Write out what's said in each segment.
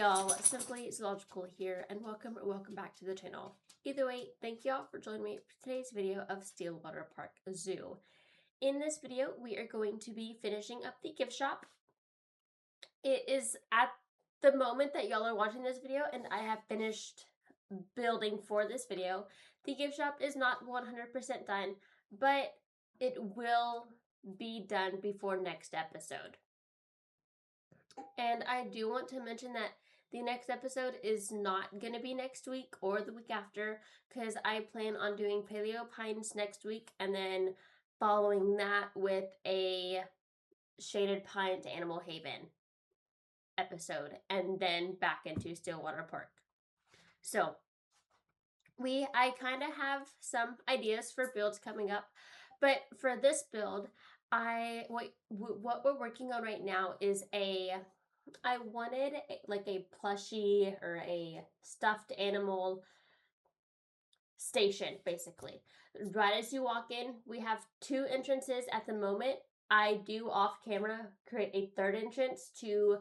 y'all? Simply Zoological here, and welcome back to the channel. Either way, thank y'all for joining me for today's video of Steelwater Park Zoo. In this video, we are going to be finishing up the gift shop. It is at the moment that y'all are watching this video, and I have finished building for this video. The gift shop is not 100% done, but it will be done before next episode. And I do want to mention that the next episode is not going to be next week or the week after, because I plan on doing Paleo Pines next week and then following that with a Shaded Pines Animal Haven episode and then back into Stillwater Park. So I kind of have some ideas for builds coming up, but for this build, what we're working on right now is I wanted like a plushie or a stuffed animal station, basically. Right as you walk in, we have 2 entrances at the moment. I do off camera create a 3rd entrance to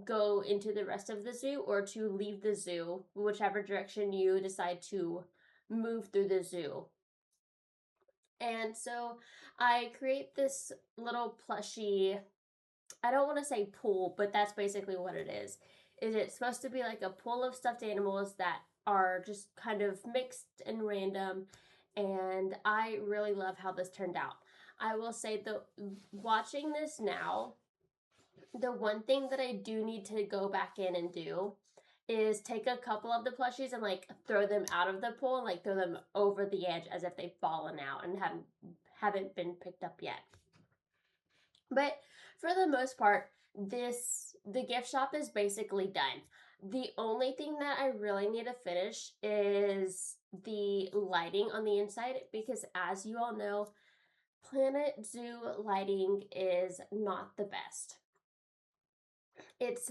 go into the rest of the zoo or to leave the zoo, whichever direction you decide to move through the zoo. And so I create this little plushie, I don't want to say pool, but that's basically what it is. It's supposed to be like a pool of stuffed animals that are just kind of mixed and random, and I really love how this turned out. I will say that watching this now, the one thing that I do need to go back in and do is take a couple of the plushies and like throw them out of the pool and like throw them over the edge as if they've fallen out and haven't been picked up yet. But for the most part, the gift shop is basically done. The only thing that I really need to finish is the lighting on the inside, because as you all know, Planet Zoo lighting is not the best. It's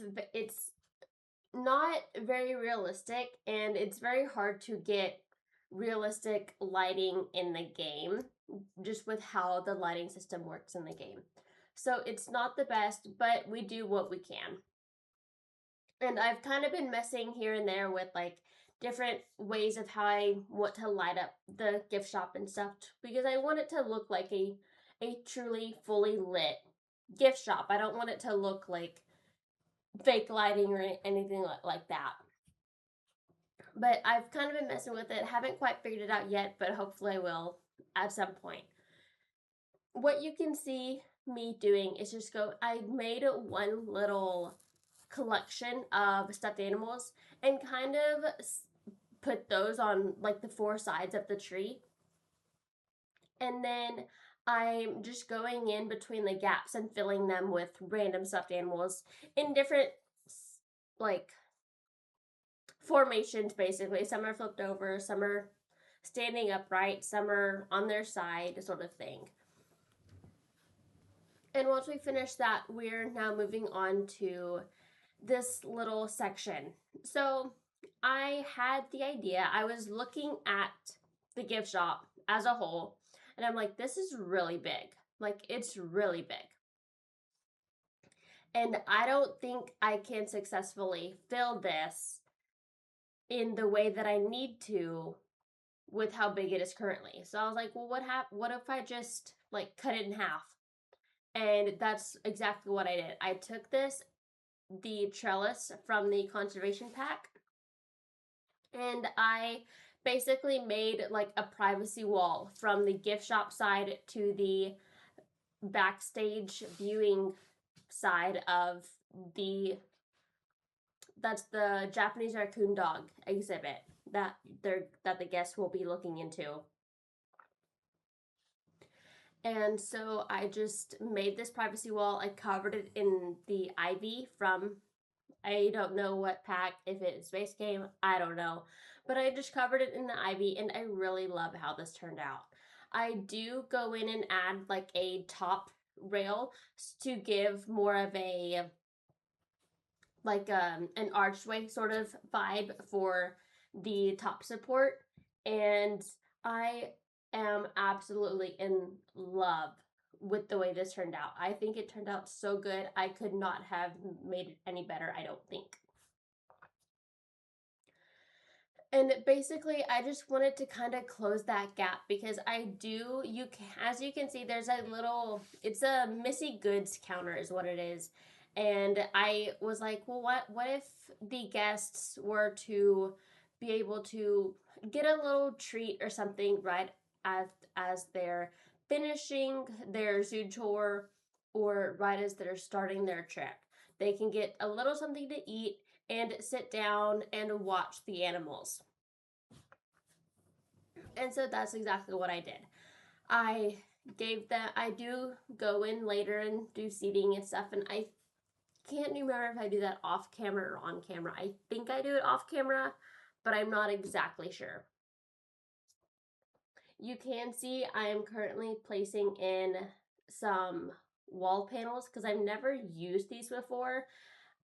not very realistic, and it's very hard to get realistic lighting in the game, just with how the lighting system works in the game. So it's not the best, but we do what we can. And I've kind of been messing here and there with like different ways of how I want to light up the gift shop and stuff, because I want it to look like a truly fully lit gift shop. I don't want it to look like fake lighting or anything like that. But I've kind of been messing with it. Haven't quite figured it out yet, but hopefully I will at some point. What you can see me doing is just I made one little collection of stuffed animals and kind of put those on like the 4 sides of the tree. And then I'm just going in between the gaps and filling them with random stuffed animals in different like formations, basically. Some are flipped over, some are standing upright, some are on their side, sort of thing. And once we finish that, we're now moving on to this little section. So I had the idea, I was looking at the gift shop as a whole, and I'm like, this is really big. Like, it's really big. And I don't think I can successfully fill this in the way that I need to with how big it is currently. So I was like, well, what if I just like cut it in half? And that's exactly what I did. I took the trellis from the conservation pack, and I basically made like a privacy wall from the gift shop side to the backstage viewing side of that's the Japanese raccoon dog exhibit that the guests will be looking into. And so I just made this privacy wall. I covered it in the ivy from, I don't know what pack, if it's base game, I don't know. But I just covered it in the ivy, and I really love how this turned out. I do go in and add like a top rail to give more of a like an archway sort of vibe for the top support, and I am absolutely in love with the way this turned out. I think it turned out so good. I could not have made it any better, I don't think. And basically, I just wanted to kind of close that gap because as you can see, there's a little, it's a Missy Goods counter is what it is. And I was like, well, what if the guests were to be able to get a little treat or something right as, as they're finishing their zoo tour or right as they're starting their trip? They can get a little something to eat and sit down and watch the animals. And so that's exactly what I did. I do go in later and do seating and stuff, and I can't remember if I do that off camera or on camera. I think I do it off camera, but I'm not exactly sure. You can see I am currently placing in some wall panels because I've never used these before,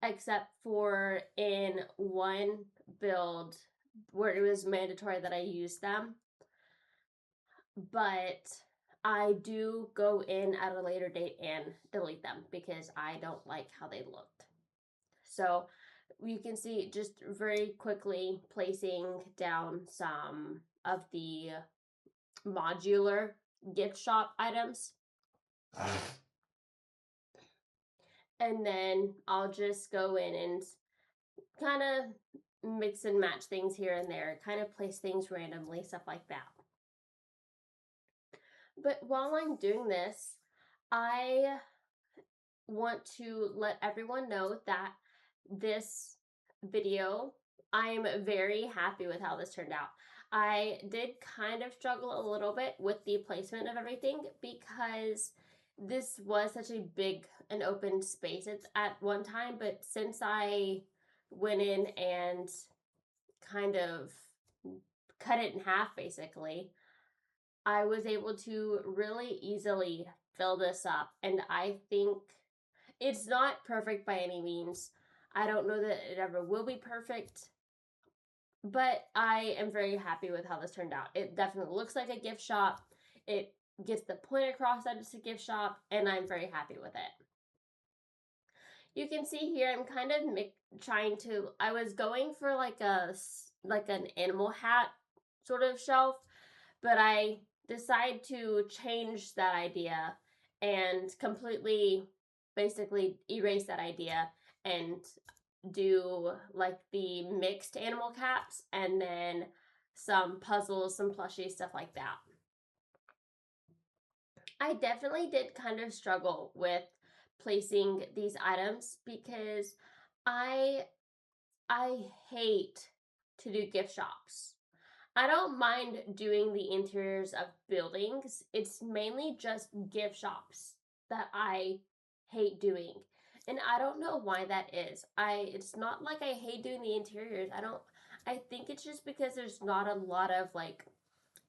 except for in one build where it was mandatory that I use them. But I do go in at a later date and delete them because I don't like how they looked. So you can see just very quickly placing down some of the modular gift shop items. And then I'll just go in and kind of mix and match things here and there, kind of place things randomly, stuff like that. But while I'm doing this, I want to let everyone know that this video, I'm very happy with how this turned out. I did kind of struggle a little bit with the placement of everything because this was such a big and open space at one time, but since I went in and kind of cut it in half basically, I was able to really easily fill this up, and I think it's not perfect by any means. I don't know that it ever will be perfect, but I am very happy with how this turned out. It definitely looks like a gift shop. It gets the point across that it's a gift shop, and I'm very happy with it. You can see here I'm kind of trying to, I was going for like an animal hat sort of shelf, but I decide to change that idea and completely basically erase that idea and do like the mixed animal caps and then some puzzles, some plushies, stuff like that. I definitely did kind of struggle with placing these items because I I hate to do gift shops. I don't mind doing the interiors of buildings. It's mainly just gift shops that I hate doing. And I don't know why that is. It's not like I hate doing the interiors. I think it's just because there's not a lot of like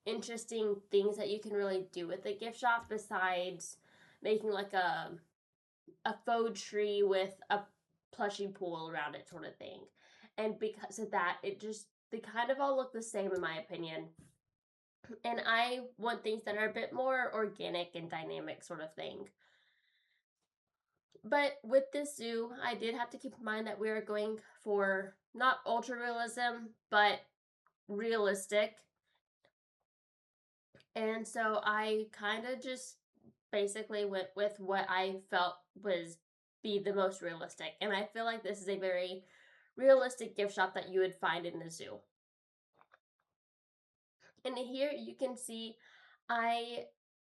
interesting things that you can really do with the gift shop besides making like a faux tree with a plushy pool around it sort of thing. And because of that, they kind of all look the same in my opinion. And I want things that are a bit more organic and dynamic sort of thing. But with this zoo, I did have to keep in mind that we are going for not ultra realism, but realistic. And so I kind of just basically went with what I felt was be the most realistic. And I feel like this is a very realistic gift shop that you would find in the zoo. And here you can see I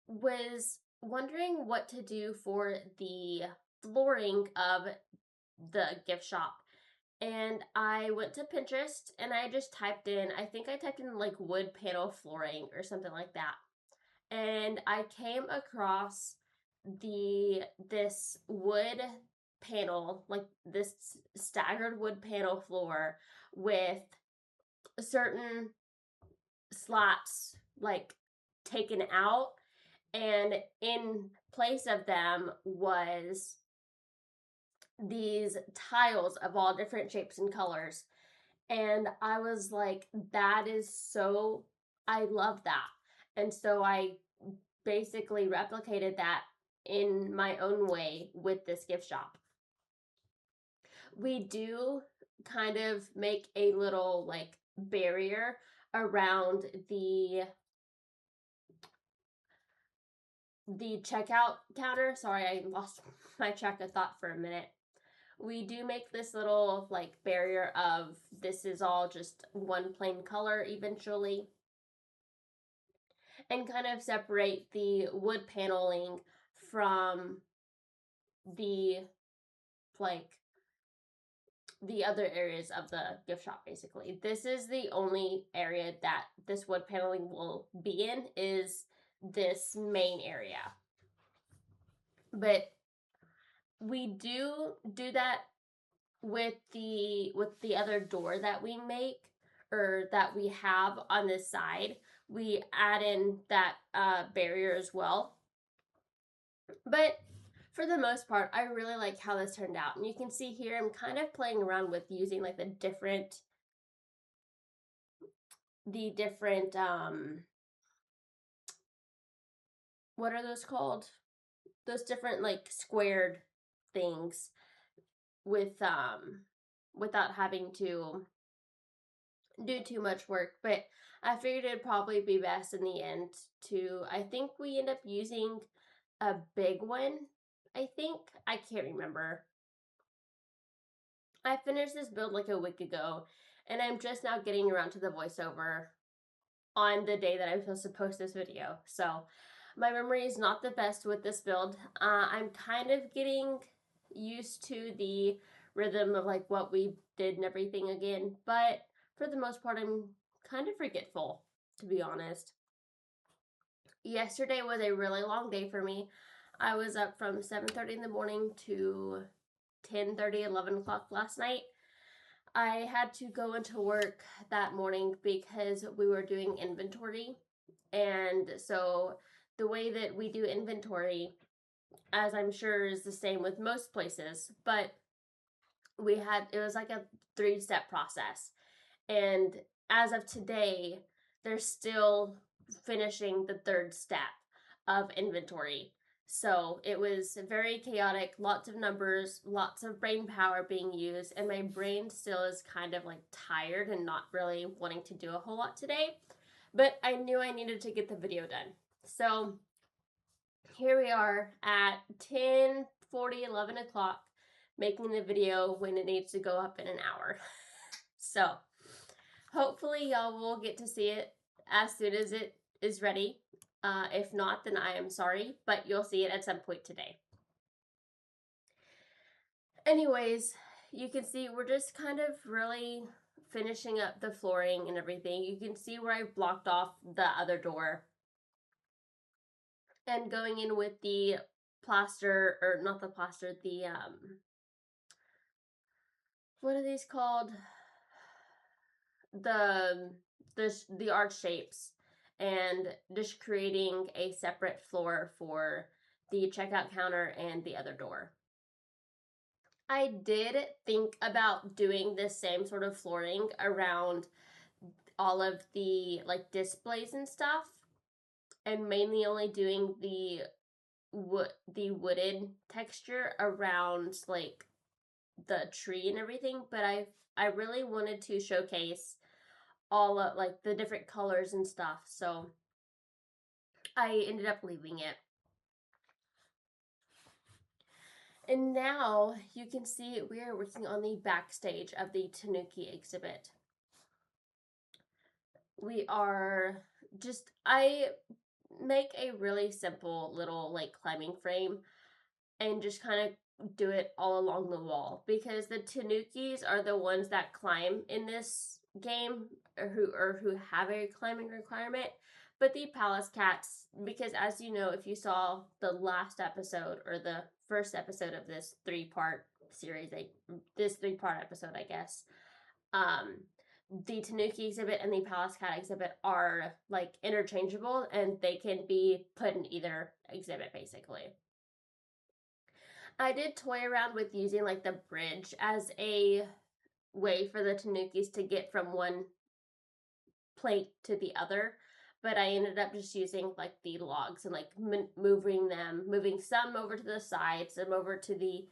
was wondering what to do for the flooring of the gift shop. And I went to Pinterest and I just typed in, I think I typed in like wood panel flooring or something like that. And I came across this wood panel, like this staggered wood panel floor with certain slats like taken out, and in place of them was these tiles of all different shapes and colors. And I was like, that is so, I love that. And so I basically replicated that in my own way with this gift shop. We do kind of make a little like barrier around the checkout counter. Sorry, I lost my track of thought for a minute. We do make this little like barrier of this is all just one plain color eventually, and kind of separate the wood paneling from the like the other areas of the gift shop. Basically, this is the only area that this wood paneling will be in, is this main area. But we do that with the other door that we make, or that we have on this side. We add in that barrier as well. But for the most part, I really like how this turned out. And you can see here, I'm kind of playing around with using like the different what are those called? Those different like squared things with without having to do too much work. But I figured it'd probably be best in the end to, I think we end up using a big one. I can't remember. I finished this build like a week ago, and I'm just now getting around to the voiceover on the day that I'm supposed to post this video. So my memory is not the best with this build. I'm kind of getting used to the rhythm of like what we did and everything again, but for the most part, I'm kind of forgetful, to be honest. Yesterday was a really long day for me. I was up from 7:30 in the morning to 10:30, 11 o'clock last night. I had to go into work that morning because we were doing inventory. And so the way that we do inventory, as I'm sure is the same with most places, but it was like a 3-step process. And as of today, they're still finishing the 3rd step of inventory. So it was very chaotic, lots of numbers, lots of brain power being used, and my brain still is kind of like tired and not really wanting to do a whole lot today. But I knew I needed to get the video done. So here we are at 10:40, 11 o'clock, making the video when it needs to go up in an hour. So hopefully y'all will get to see it as soon as it is ready. If not, then I am sorry, but you'll see it at some point today. Anyways, you can see we're just kind of really finishing up the flooring and everything. You can see where I've blocked off the other door. And going in with the plaster, or not the plaster, what are these called? The arch shapes, and just creating a separate floor for the checkout counter and the other door. I did think about doing the same sort of flooring around all of the like displays and stuff, and mainly only doing the wooded texture around like the tree and everything, but I really wanted to showcase all of like the different colors and stuff, so I ended up leaving it. And now you can see we are working on the backstage of the Tanuki exhibit. I make a really simple little like climbing frame and just kind of do it all along the wall, because the Tanukis are the ones that climb in this game, or who have a climbing requirement. But the palace cats, because as you know, if you saw the last episode or the first episode of this 3-part series, this 3-part episode, I guess, the Tanuki exhibit and the palace cat exhibit are like interchangeable, and they can be put in either exhibit basically. I did toy around with using like the bridge as a way for the Tanukis to get from one plate to the other, but I ended up just using like the logs and like moving some over to the side, some over to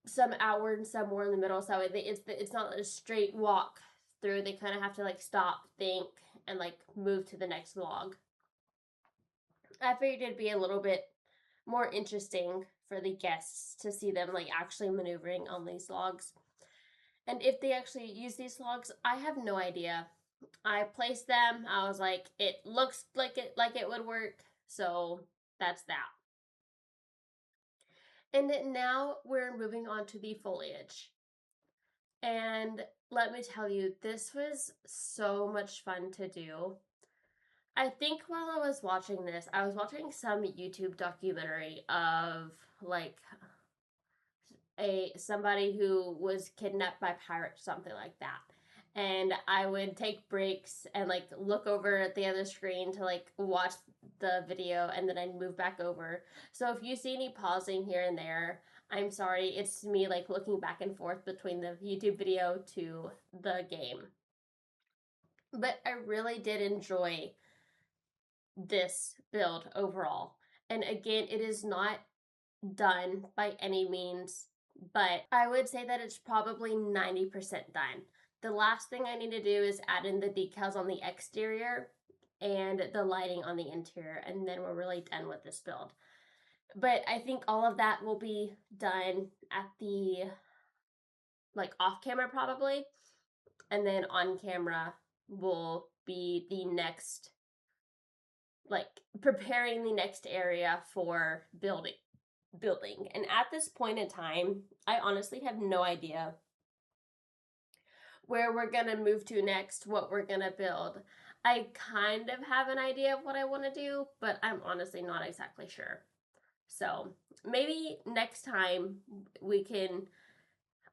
some outward and some more in the middle, so it's not a straight walk through, they kind of have to like stop, think, and like move to the next log. I figured it'd be a little bit more interesting for the guests to see them like actually maneuvering on these logs. And if they actually use these logs, I have no idea. I placed them. I was like, it looks like it would work. So that's that. And now we're moving on to the foliage. And let me tell you, this was so much fun to do. I think while I was watching this, I was watching some YouTube documentary of like somebody who was kidnapped by pirates, something like that. And I would take breaks and like look over at the other screen to like watch the video, and then I'd move back over. So if you see any pausing here and there, I'm sorry. It's me like looking back and forth between the YouTube video to the game. But I really did enjoy this build overall. And again, it is not done by any means, but I would say that it's probably 90% done. The last thing I need to do is add in the decals on the exterior and the lighting on the interior, and then we're really done with this build. But I think all of that will be done at the like off camera probably, and then on camera will be the next, like preparing the next area for building. And at this point in time, I honestly have no idea where we're gonna move to next, what we're gonna build. I kind of have an idea of what I want to do, but I'm honestly not exactly sure. So maybe next time we can,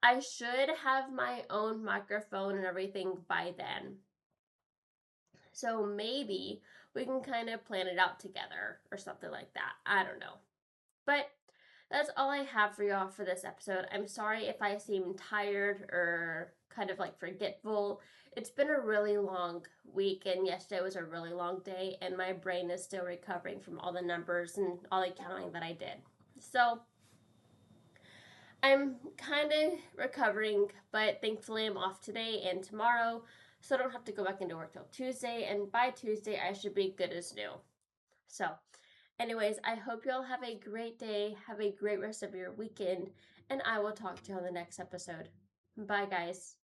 I should have my own microphone and everything by then. So maybe we can kind of plan it out together or something like that. I don't know. But that's all I have for y'all for this episode. I'm sorry if I seem tired or kind of like forgetful. It's been a really long week, and yesterday was a really long day, and my brain is still recovering from all the numbers and all the counting that I did. So I'm kind of recovering, but thankfully I'm off today and tomorrow, so I don't have to go back into work till Tuesday, and by Tuesday I should be good as new. So anyways, I hope you all have a great day, have a great rest of your weekend, and I will talk to you on the next episode. Bye, guys.